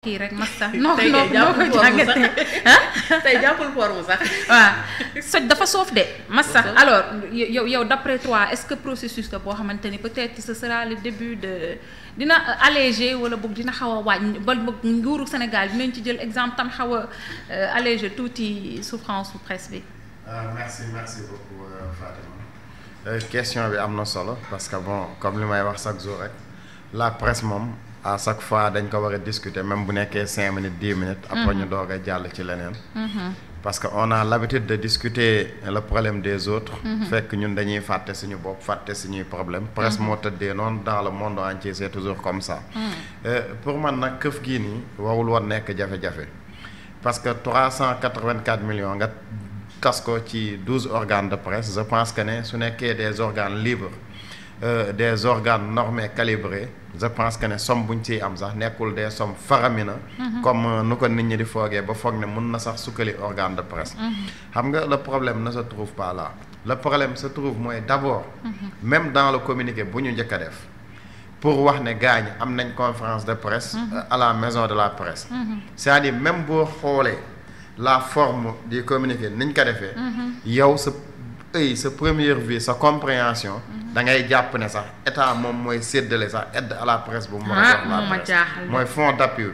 kii rek masta non tey non noo ko jàngatee tey jàppul forme sax. waaw soj dafa soof de masta alors yow d'après toi est-ce que processus la boo xamante ni peut-être ce sera le début de dina alléger wala boog dina xaw a wàññi ba nguuru Sénégal dinañ ci jël exemple tam xaw a alléger tuuti souffrance su presse bi. merci beaucoup Fatima. Question bi am na solo parce que bon comme li may wax chaque jour rek la presse moom. À chaque fois dañ ko war a discuter même bu nekkee 5 minutes 10 minutes. après ñu doog a jàll ci leneen. parce que on a l'habitude de discuter le problème des autres. fekk ñun dañuy fàtte suñu bopp fàtte suñuy problème presse moo tëddee noonu dans le monde entier c'est toujours comme ça. pour man nag këf gii nii warul woon nekk jafe-jafe parce que 384 millions nga tas ko ci 12 organes de presse je pense que ne su nekkee des organes libres. Des organes normés calibrés je pense que ne somme bu ñu ciy am sax nekkul des sommes faramineuses comme nu ko nit ñi di foogee ba foog ne mun na sax sukkali organe de presse. xam nga le problème ne se trouve pas là le problème se trouve mooy d'abord même dans le communiqué bu ñu njëkk a def pour wax ne gars ñi am nañ conférence de presse à la maison de la presse c'est-à-dire même boo xoolee la forme du communiqué niñ ko defee yow sa première vie sa compréhension da ngay jàpp ne sax état moom mooy séddale sax aide à la presse bu mu war a jox la presse mooy fonds d'appui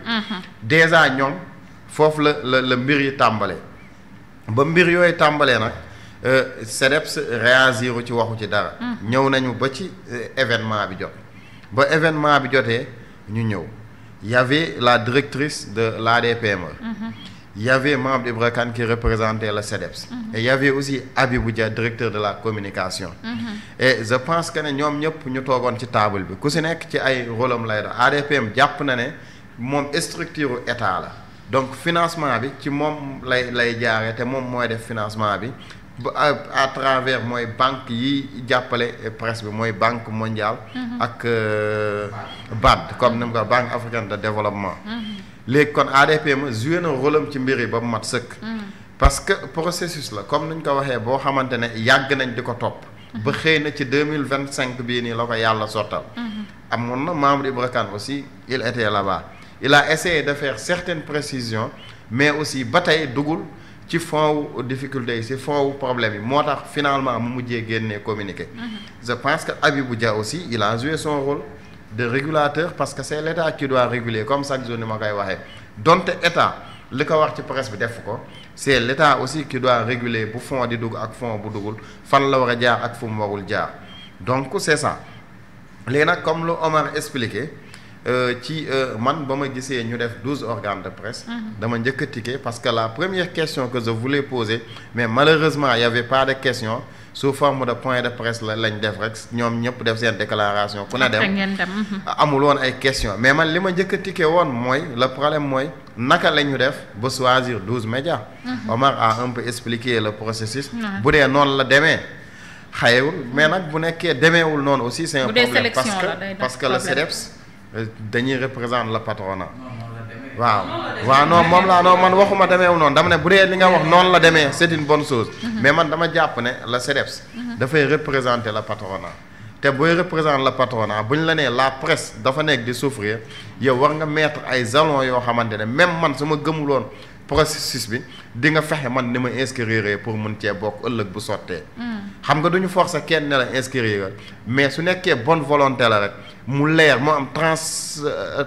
déjà ñoom foofu la mbir yi tàmbalee ba mbir yooyu tàmbalee nag CDEPS réagiru ci waxu ci dara ñëw nañu ba ci événement bi jot ba événement bi jotee ñu ñëw y avait la directrice de l'ADPME il y avait Mame Ibra Kane qui représentait le CDEPS. Et il y avait aussi Abibou Dia, directeur de la communication. Et je pense que ñoom ñëpp ñu toogoon ci table bi ku si nekk ci ay rôle am lay doon ADPM jàpp na ne moom structure état la donc financement bi ci moom lay jaaree te moom mooy def financement bi à travers mooy banque yi jàppale presse bi mooy banque mondiale ak BAD comme ni mu ko banque africaine de développement léegi kon ADPM joué na rôle am ci mbir yi ba mu mat sëkk parce que processus la comme ni ñu ko waxee boo xamante ne yàgg nañ di ko topp ba xëy na ci 2025 bii nii la ko yàlla sottal amoon na membre Ibra Kane aussi il était là-bas il a essayé de faire certaines précisions mais aussi ba tey dugul ci fond wu difficulté yi ci fond wu problème yi moo tax finalement mu mujjee génnee communiqué je pense que Abibou Dia aussi il a joué son rôle de régulateur parce que c'est l'État qui doit réguler comme chaque jour ni ma koy waxee donte État li ko wax ci presse bi def ko c'est l'État aussi qui doit réguler bu fond di dugg ak fond bu duggul fan la war a jaar ak fu mu warul jaar donc c'est ça léegi nag comme lu Omar expliqué ci man ba ma gisee ñu def 12 organes de presse dama njëkk a tiqué parce que la première question que je voulais poser mais malheureusement il y avait pas de question sous forme de point de presse la lañ def rek ñoom ñëpp def seen déclaration ku ne dem amul woon ay question mais man li ma njëkk a tiqué woon mooy le problème mooy naka la ñu def ba choisir 12 médias Omar a un peu expliqué le processus bu dee noonu la demee xayewul mais nag bu nekkee demeewul noonu aussi c'est un problème parce que le CDEPS dañuy représenter le patronat waaw non moom laa non man waxuma demeewul noonu dama ne bu dee li nga wax noonu la demee c'est une bonne chose mais man dama jàpp ne le CDEPS dafay représenter le patronat te booy représenter le patronat bu ñu la nee la presse dafa nekk di souffrir yow war nga mettre ay jalons yoo xamante ne même man su ma gëmuloon processus bi di nga fexe man ni ma inscrire pour mun cee bokk ëllëg bu sottee xam nga duñu forcer kenn ne la inscrire mais su nekkee bonne volonté la rek mu leer mu am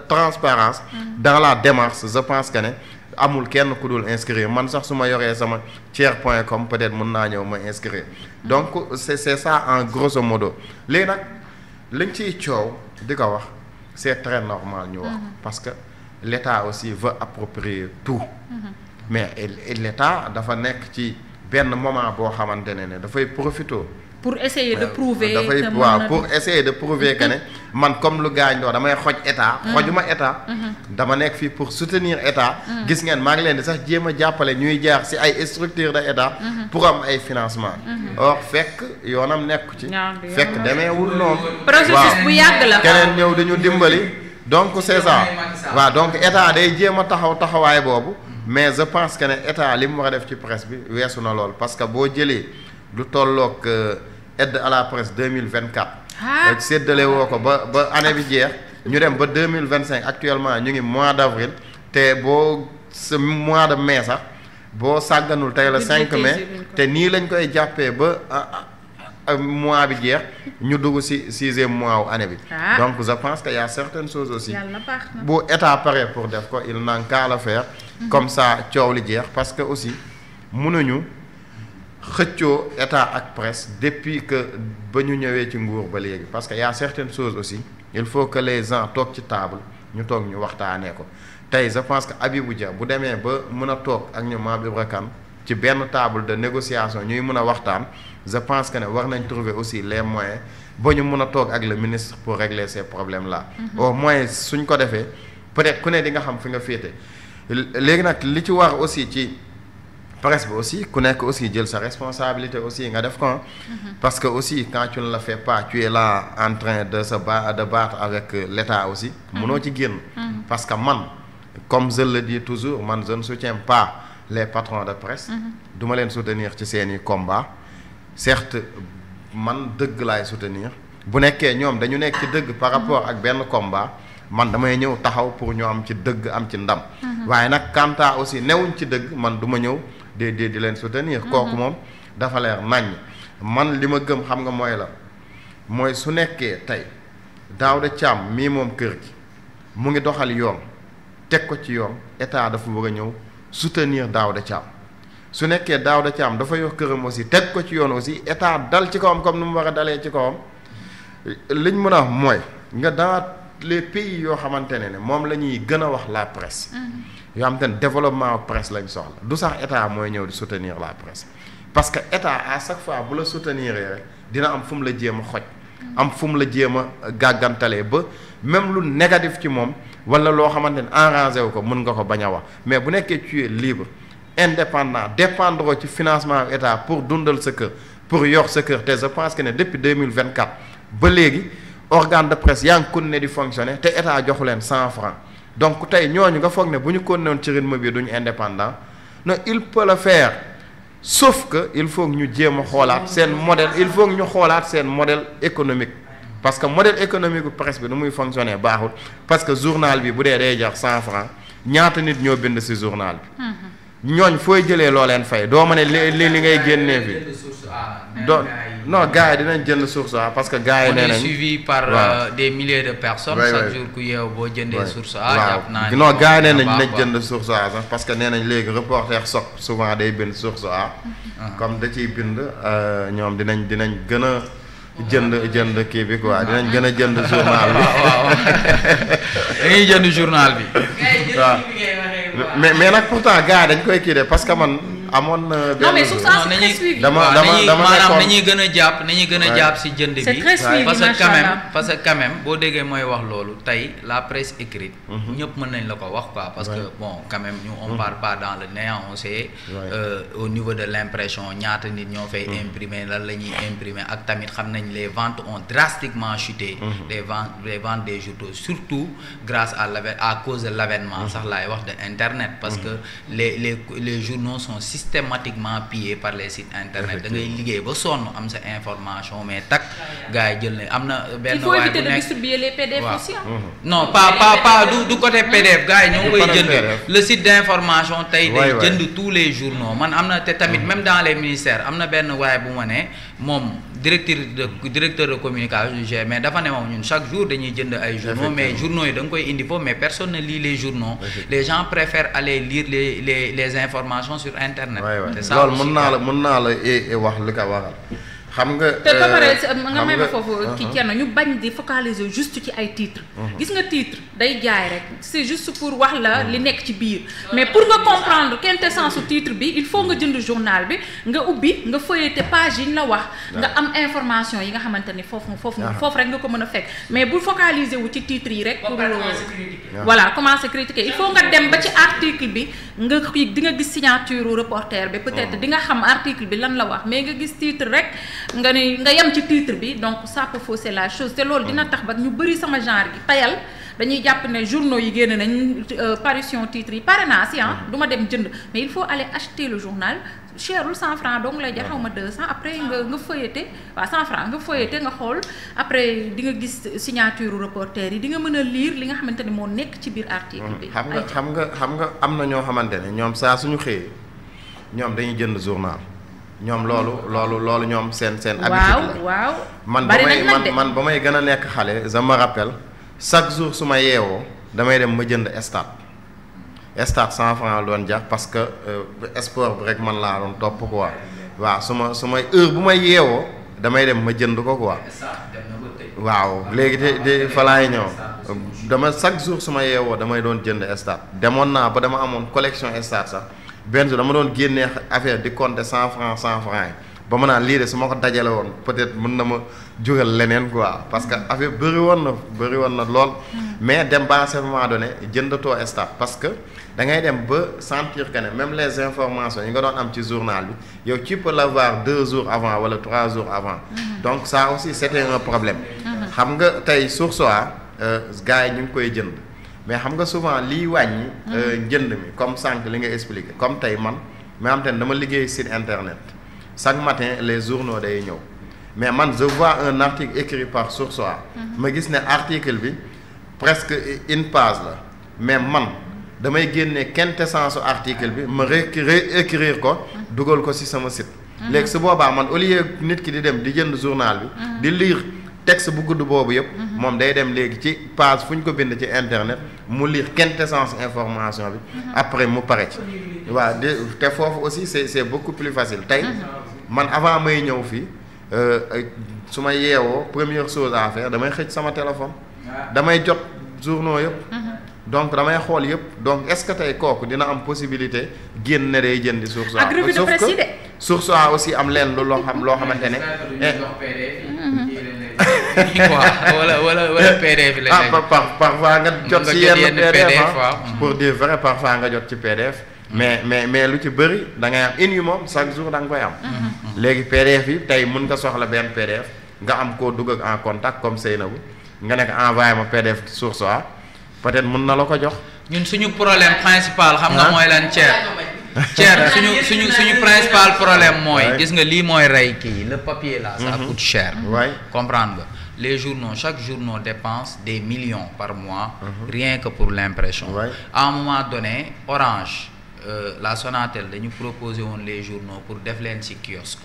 transparence dans la démarche je pense que ne amul kenn ku dul inscrire man sax su ma yoree sama tiers.com peut-être mun naa ñëw ma inscrire donc c'est ça en grosso modo léegi nag liñ ciy coow di ko wax c'est très normal ñu wax parce que l'État aussi veut approprier tout mais l'État dafa nekk ci benn moment boo xamante ne dafay profiter pour essayer de prouver dafay waaw pour essayer de prouver que ne man comme lu gaañ doo damay xoj état xojuma état dama nekk fii pour soutenir état gis ngeen maa ngi leen di sax jéem a jàppale ñuy jaar ci ay structures de état pour am ay financement or fekk yoonam nekku ci fekk demeewul noonu processus bu yàgg la keneen ñëw dañu dimbali donc c'est ça waaw donc état day jéem a taxawaay boobu mais je pense que ne état li mu war a def ci presse bi weesu na lool parce que boo jëlee lu tolloog aide à la presse 2024 séddale woo ko ba année bi jeex ñu dem ba 2025 actuellement ñu ngi mois d'avril te boo ce mois de mai sax boo sàgganul tey la 5 mai te nii lañ koy jàppee ba mois bi jeex ñu dugg ci 6e mois wu année bi. Donc je pense que y a certaines choses aussi bu état pare pour def ko il n'en qu'à le faire. Comme ça coow li jeex parce que aussi mënuñu xëccoo état ak presse depuis que ba ñu ñëwee ci nguur ba léegi parce que y a certaines choses aussi il faut que les gens toog ci table ñu toog ñu waxtaanee ko tey je pense que Habibou Dia bu demee ba mën a toog ak ñu Mame Ibra Kane ci benn table de négociation ñuy mën a waxtaan je pense que ne war nañ trouver aussi les moyens ba ñu mën a toog ak le ministre pour régler ces problèmes là. Au moins suñ ko defee peut-être ku ne di nga xam fi nga féete léegi nag li ci war aussi ci presse bi aussi ku nekk aussi jël sa responsabilité aussi nga def ko parce que aussi quand tu ne le fais pas tu es là en train de battre avec l'État aussi mënoo ci génn parce que man comme je le dis toujours man je ne soutiens pas les patrons de presse du ma leen soutenir ci seeni combat certes man dëgg laay soutenir bu nekkee ñoom dañu nekk ci dëgg par rapport ak benn combat man damay ñëw taxaw pour ñu am ci dëgg am ci ndam waaye nag quant à aussi newuñ ci dëgg man du ma ñëw di leen soutenir kooku moom dafa leer naññ man li ma gëm xam nga mooy la mooy su nekkee tey Daouda Thiam mii moom kër gi mu ngi doxal yoon teg ko ci yoon état dafa war a ñëw soutenir Daouda Thiam su nekkee Daouda Thiam dafa yor këram aussi teg ko ci yoon aussi état dal ci kawam comme ni mu war a dalee ci kawam liñ mën a wax mooy nga dans les pays yoo xamante ne moom la ñuy gën a wax la presse yoo xamante ne développement presse lañ soxla du sax état mooy ñëw di soutenir la presse parce que état à chaque fois bu la soutenir rek dina am fu mu la jéem a xoj am fu mu la jéem a gàggantalee ba même lu négatif ci moom wala loo xamante ne arrangé wu ko mën nga ko bañ a wax mais bu nekkee tu es libre indépendant dépendre ci financement état pour dundal sa kër pour yor sa kër te je pense que ne depuis 2024 ba léegi organe de presse yaa ngi continuer di fonctionner te état joxu leen 100 francs donc tey ñooñu nga foog ne bu ñu continué woon ci rythme bi duñu indépendant non il peut le faire sauf que il faut que ñu jéem a xoolaat seen modèle il faut que ñu xoolaat seen modèle économique parce que modèle économique bu presse bi nu muy fonctionner baaxul parce que journal bi bu dee day jar 100 francs ñaata nit ñoo bind ci journal bi ñooñ fooy jëlee loo leen fay doo ma ne li ngay génnee fi do non gars yi dinañ jënd source A parce que gars yi nee nañ suivi par des milliers de personnes chaque jour ku yeew boo jëndee source A jàpp naa non gars yi nee nañ nañ jënd source A sax parce que nee nañ léegi reporter soc souvent day bind source A comme da ciy bind ñoom dinañ gën a jënd kii bi quoi dinañ gën a jënd journal bi waaw dañuy jënd journal bi waaw mais nag pourtant gars yi dañ koy kii de parce que man amoon na. non mais suuf saa c'est très suivi. dama maanaam nañuy gën a jàpp si jënd bi. c'est très suivi parce que quand même boo déggee mooy wax loolu tey la presse écrite. ñëpp mën nañ la ko wax quoi parce que bon quand même ñu on part pas dans le néant on sait au niveau de l'impression ñaata nit ñoo fay imprimer lan la ñuy imprimer ak tamit xam nañ les ventes ont drastiquement chuté. les ventes des journaux surtout grâce à cause de l'avènement sax laay wax de internet parce que les journaux sont systématiquement pillés par les sites internet da ngay liggéey ba sonn am sa information mais tak gars yi jël na am na benn il faut éviter de distribuer les PDF aussi non pas du côté PDF gars yi ñoo koy jënd le site d'information tey day jënd tous les journaux man am na te tamit même dans les ministères am na benn waaye bu ma ne moom directeur de communication du GR mais dafa ne moom ñun chaque jour dañuy jënd ay journaux mais journaux yi da nga koy indi foofu mais personne ne lit les journaux les gens préfèrent aller lire les informations sur internet c'est ça loolu mën naa la wax li ko waral xam nga te ba pare nga may ma foofu kii kenn ñu bañ di focaliser juste ci ay titres gis nga titre day jaay rek c'est juste pour wax la li nekk ci biir mais pour nga comprendre quintessence su titre bi il faut nga jënd journal bi nga ubbi nga feuilleter page yi ñu la wax nga am information yi nga xamante ni foofu rek nga ko mën a fekk mais bul focaliser wu ci titre yi rek pour voilà commencer critiquer il faut nga dem ba ci article bi nga di nga gis signature reporter bi peut-être di nga xam article bi lan la wax mais nga gis titre rek nga yem ci titre bi donc ça peut fausser la chose te loolu dina tax ba ñu bëri sama genre gi tayal dañuy jàpp ne journaux yi génn nañ parution titres yi pare naa si du ma dem jënd mais il faut aller acheter le journal cherul 100 francs donc lay jar xaw ma 200 après nga feuilleté waaw 100 francs nga feuilleté nga xool après di nga gis signature reporter yi di nga mën a lire li nga xamante ne moo nekk ci biir article bi. xam nga am na ñoo xamante ne ñoom saa suñu xëyee ñoom dañuy jënd journal ñoom loolu ñoom seen habitude la. waaw man ba may gën a nekk xale je me rappelle chaque jour su ma yeewoo damay dem ma jënd stade 100 francs doon jar parce que sport bi rek man laa doon topp quoi waaw su ma heure bu may yeewoo damay dem ma jënd ko quoi waaw léegi te fa laay ñëw dama chaque jour su ma yeewoo damay doon jënd stade demoon naa ba dama amoon collection stade sax benn jour dama doon génnee affaire di compter 100 francs yi ba ma naan lii de su ma ko dajale woon peut-être mën na ma jural leneen quoi parce que affaire bëri woon na lool mais dem ba à un moment donné jëndatoo stade parce que da ngay dem ba sentir que ne même les informations yi nga doon am ci journal bi yow tu peux l'avoir 2 jours avant wala 3 jours avant donc ça aussi c'était un problème xam nga tey Source A gars yi ñu ngi koy jënd mais xam nga souvent liy wàññi njënd mi comme sànq li nga expliqué comme tey man ma xam te ne dama liggéey site internet chaque matin les journaux day ñëw mais man je vois un article écrit par Source A ma gis ne article bi presque une page la mais man damay génne quintessence su article bi ma réécrire ko dugal ko ci sama site léegi su boobaa man au lieu nit ki di dem di jënd journal bi di lire texte bu gudd boobu yëpp moom day dem léegi ci page fu ñu ko bind ci internet mu lire quintessence information bi après mu pare ci waaw te foofu aussi c'est beaucoup plus facile tey man avant may ñëw fii su ma yeewoo première chose à faire damay xëcc sama téléphone damay jot journaux yëpp donc damay xool yëpp donc est-ce que tey kooku dina am possibilité génn ne day jëndi Source A sauf que Source A aussi am leen loo xamante ne wala PDF la parfois nga jot ci yenn PDF pour dire vrai parfois nga jot ci PDF mais lu ci bëri da ngay am une moom chaque jour da nga koy am léegi PDF yi tey mën nga soxla benn PDF nga am koo dugg ak en contact comme Seynabou nga nekk envoyé ma PDF Source A peut-être mën na la ko jox ñun suñu problème principal xam nga mooy lan Thier suñu principal problème mooy gis nga lii mooy rey kii le papier là ça coûte cher comprendre nga les journaux chaque journal dépense des millions par mois rien que pour l'impression à un moment donné Orange la Sonatel dañu proposé woon les journaux pour def leen ci kiosque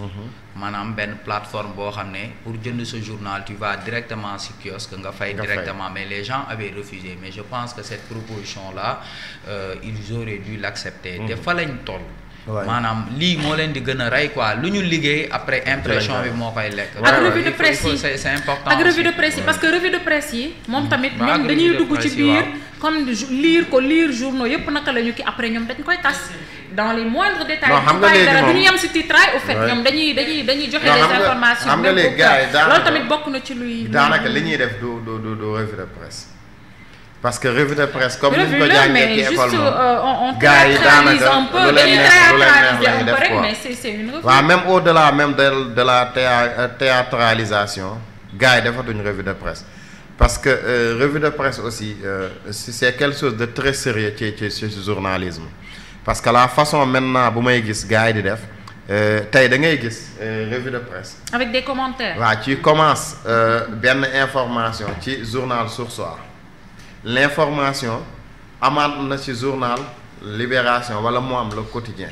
maanaam benn plateforme boo xam ne pour jënd ce journal tu vas directement ci kiosque nga fay directement mais les gens avaient refusé mais je pense que cette proposition là ils auraient dû l'accepter te fa lañ toll maanaam lii moo leen di gën a rey quoi lu ñu liggéey après impression bi moo koy lekk ak revue de presse yi c'est important ak revue de presse yi parce que revue de presse yi moom tamit ñoom dañuy dugg ci biir comme lire journaux yëpp naka la ñu ki après ñoom dañ koy tas dans les moindres détails dara du ñu yem si titraay au fait ñoom dañuy joxe des informations xam nga léegi gars yi loolu tamit bokk na ci luy daanaka li ñuy def du revue de presse parce que revue de presse comme ni ñu ko jàngee ci école moom gars yi daanaka lu leen neex def quoi waaw même au-delà même de la théâtralisation gars yi defatuñ revue de presse parce que revue de presse aussi c'est quelque chose de très sérieux ci journalisme parce que la façon maintenant bu may gis gars yi di def tey da ngay gis revue de presse avec des commentaires waaw tu commences benn information ci journal Source A l'information amaat na ci journal Libération wala mu am Le Quotidien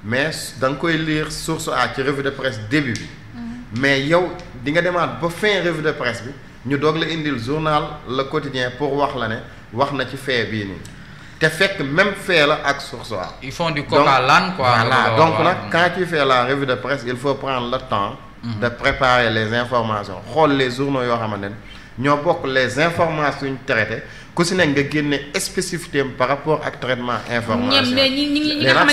mais da nga koy lire Source A ci revue de presse début bi mais yow di nga demaat ba fin revue de presse bi ñu doog la indil journal Le Quotidien pour wax la ne wax na ci fait bii nii te fekk même fait la ak Source A. ils font du coq à l'âne quoi. Voilà donc nag quand tu fais la revue de presse il faut prendre le temps de préparer les informations xool les journaux yoo xamante ne ñoo bokk les informations ñu traité ku si nekk nga génne spécificité par rapport ak traitement information.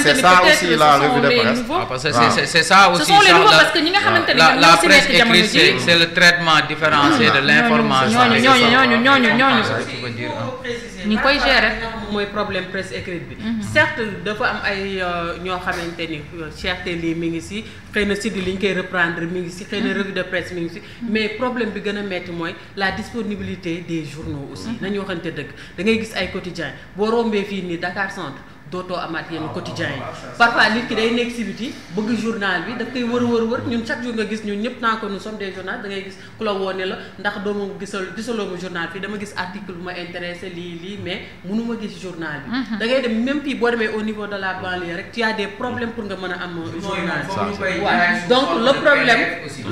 c'est ça aussi la revue de presse. parce que c'est ça aussi. ce sont les nouveaux parce que ñi nga xamante ne la presse écrite c'est le traitement différencié de l'information. ñooñu ñu ngi koy gérer. mooy problème presse écrite bi. certes dafa am ay ñoo xamante ni cherté lii mi ngi si xëy na si di li ñu koy reprendre mi ngi si xëy na revue de presse mi ngi si mais problème bi gën a metti mooy la disponibilité des journaux aussi. nañu waxante dëgg da ngay gis ay quotidiens boo rombee fii nii Dakar Centre. dootoo amaat yenn quotidien yi parfois nit ki day nekk si biti bëgg journal bi daf koy wër ñun chaque jour nga gis ñun ñëpp naa ko nous sommes des journalistes da ngay gis ku la woone la ndax doo ma gisaloo ma journal fii dama gis article bu ma intéressé lii mais mënuma gis journal bi da ngay dem même fii boo demee au niveau de la banlieue rek tu as des problèmes pour nga mën a am journal donc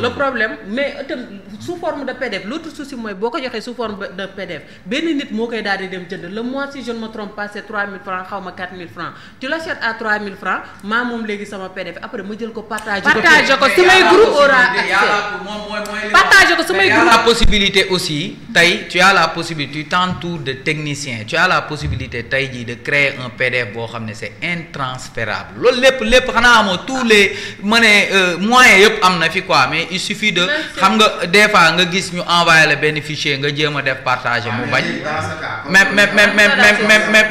le problème mais itam sous forme de PDF l'autre souci mooy boo ko joxee sous forme de PDF benn nit moo koy daal di dem jënd le mois si je ne me trompe pas c'est 3000 francs xaw ma 4000 francs tu l'achètes à 3000 francs maa moom léegi sama PDF après ma jël ko partager ko samay groupe aura accès partager ko samay groupe la possibilité aussi tey tu as la possibilité tu t'entoures de techniciens tu as la possibilité tey jii de créer un PDF boo xam ne c'est intransférable loolu lépp xanaa amoo tous les moyens yëpp am na fi quoi mais il suffit de xam nga des fois nga gis ñu envoyer la benn fichier nga jéem a def partager mu bañ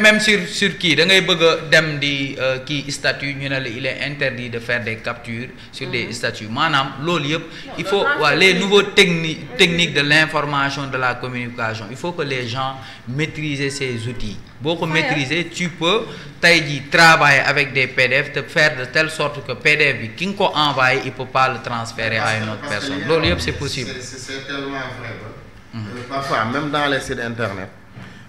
même sur kii da ngay bëgg a dem di kii statut ñu ne la il est interdit de faire des captures sur des statuts maanaam loolu yëpp il faut les nouveaux techniques de l'information de la communication il faut que les gens maîtrisent ces outils boo ko maîtriser tu peux tey jii travailler avec des PDF te faire de telle sorte que PDF bi ki nga ko envoyé il peut pas le transférer à une autre personne loolu yëpp c'est possible. c'est tellement vrai que parfois même dans les sites internet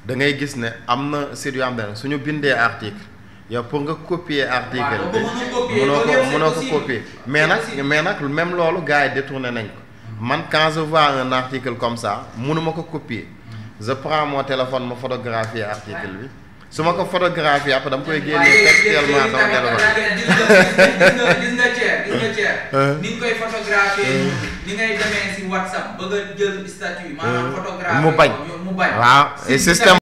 da ngay gis ne am na sites yu am ne suñu bindee article yow pour nga copier article bi mënoo ko copier mais nag même loolu gars yi détourné nañ ko man quand je vois un article comme ça mënuma ko copier je prends mon téléphone ma photographier article bi su ma ko photographier après dama koy génnee textuellement sama téléphone. gis nga ceer ni nga koy photographier ni ngay demee si WhatsApp bëgg a jël statut maanaam photographier mu bañ waaw et système